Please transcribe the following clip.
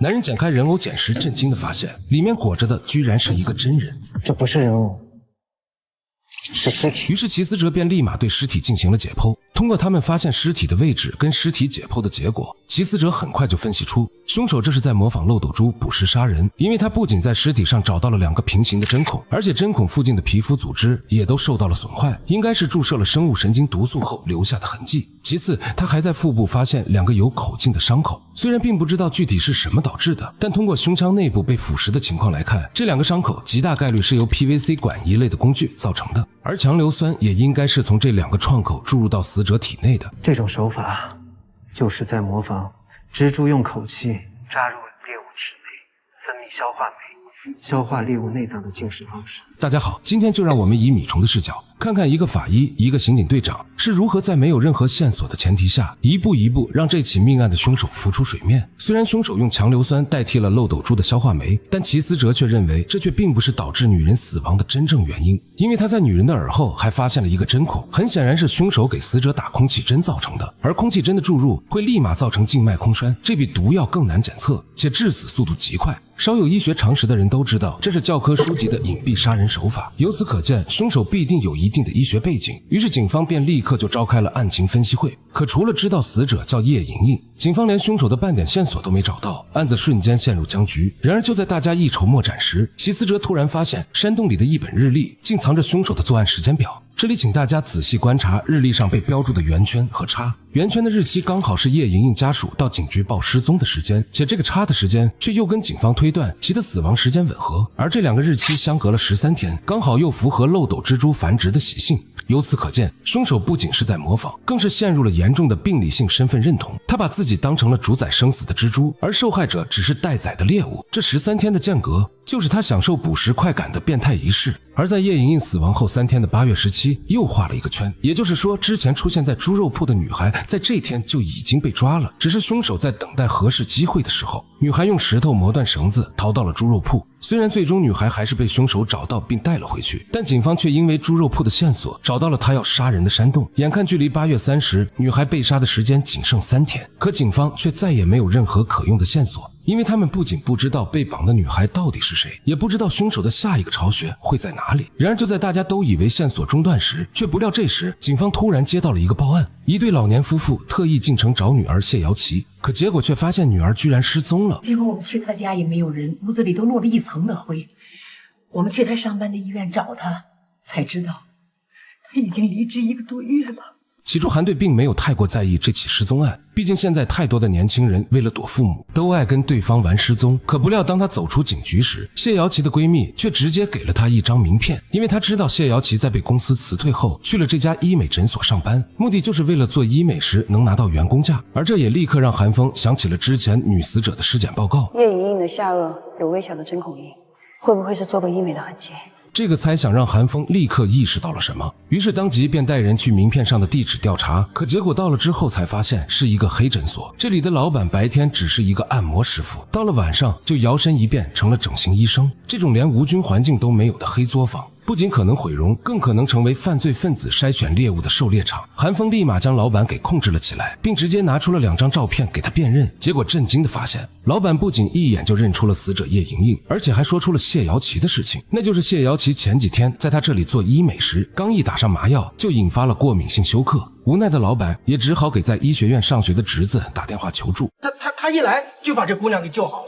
男人剪开人偶剪时，震惊地发现里面裹着的居然是一个真人。这不是人偶，是尸体。于是齐思哲便立马对尸体进行了解剖。通过他们发现尸体的位置跟尸体解剖的结果，齐思哲很快就分析出凶手这是在模仿漏斗珠捕食杀人，因为他不仅在尸体上找到了2个平行的针孔，而且针孔附近的皮肤组织也都受到了损坏，应该是注射了生物神经毒素后留下的痕迹。其次，他还在腹部发现2个有口径的伤口，虽然并不知道具体是什么导致的，但通过胸腔内部被腐蚀的情况来看，这2个伤口极大概率是由 PVC 管一类的工具造成的，而强硫酸也应该是从这2个创口注入到死者体内的。这种手法就是在模仿蜘蛛用口气扎入猎物体内，分泌消化酶，消化猎物内脏的进食方式。大家好，今天就让我们以米虫的视角，看看一个法医，一个刑警队长是如何在没有任何线索的前提下，一步一步让这起命案的凶手浮出水面。虽然凶手用强硫酸代替了漏斗珠的消化酶，但齐思哲却认为这却并不是导致女人死亡的真正原因，因为他在女人的耳后还发现了一个针孔，很显然是凶手给死者打空气针造成的，而空气针的注入会立马造成静脉空栓，这比毒药更难检测，且致死速度极快。稍有医学常识的人都知道，这是教科书级的隐蔽杀人手法，由此可见凶手必定有一定的医学背景。于是警方便立刻就召开了案情分析会，可除了知道死者叫叶莹莹，警方连凶手的半点线索都没找到，案子瞬间陷入僵局。然而就在大家一筹莫展时，齐思哲突然发现山洞里的一本日历竟藏着凶手的作案时间表。这里请大家仔细观察日历上被标注的圆圈和叉，圆圈的日期刚好是叶莹莹家属到警局报失踪的时间，且这个叉的时间却又跟警方推断其的死亡时间吻合，而这2个日期相隔了13天，刚好又符合漏斗蜘蛛繁殖的习性。由此可见，凶手不仅是在模仿，更是陷入了严重的病理性身份认同。他把自己当成了主宰生死的蜘蛛，而受害者只是待宰的猎物。这13天的间隔，就是他享受捕食快感的变态仪式。而在叶莹莹死亡后3天的8月17，又画了一个圈，也就是说，之前出现在猪肉铺的女孩，在这天就已经被抓了。只是凶手在等待合适机会的时候，女孩用石头磨断绳子，逃到了猪肉铺。虽然最终女孩还是被凶手找到并带了回去，但警方却因为猪肉铺的线索找到了他要杀人的山洞。眼看距离8月30女孩被杀的时间仅剩3天，可警方却再也没有任何可用的线索，因为他们不仅不知道被绑的女孩到底是谁，也不知道凶手的下一个巢穴会在哪里。然而就在大家都以为线索中断时，却不料这时警方突然接到了一个报案，一对老年夫妇特意进城找女儿谢瑶琪，可结果却发现女儿居然失踪了。结果我们去他家也没有人，屋子里都落了一层的灰。我们去他上班的医院找他，才知道他已经离职1个多月了。起初韩队并没有太过在意这起失踪案，毕竟现在太多的年轻人为了躲父母，都爱跟对方玩失踪。可不料当他走出警局时，谢瑶琪的闺蜜却直接给了他一张名片，因为她知道谢瑶琪在被公司辞退后去了这家医美诊所上班，目的就是为了做医美时能拿到员工价。而这也立刻让韩风想起了之前女死者的尸检报告，叶莹莹的下颚有微小的针孔印，会不会是做过医美的痕迹？这个猜想让韩风立刻意识到了什么，于是当即便带人去名片上的地址调查，可结果到了之后才发现是一个黑诊所，这里的老板白天只是一个按摩师傅，到了晚上就摇身一变成了整形医生。这种连无菌环境都没有的黑作坊，不仅可能毁容，更可能成为犯罪分子筛选猎物的狩猎场。韩风立马将老板给控制了起来，并直接拿出了2张照片给他辨认，结果震惊的发现，老板不仅一眼就认出了死者叶莹莹，而且还说出了谢瑶琪的事情，那就是谢瑶琪前几天在他这里做医美时，刚一打上麻药就引发了过敏性休克。无奈的老板也只好给在医学院上学的侄子打电话求助。他一来就把这姑娘给救好了。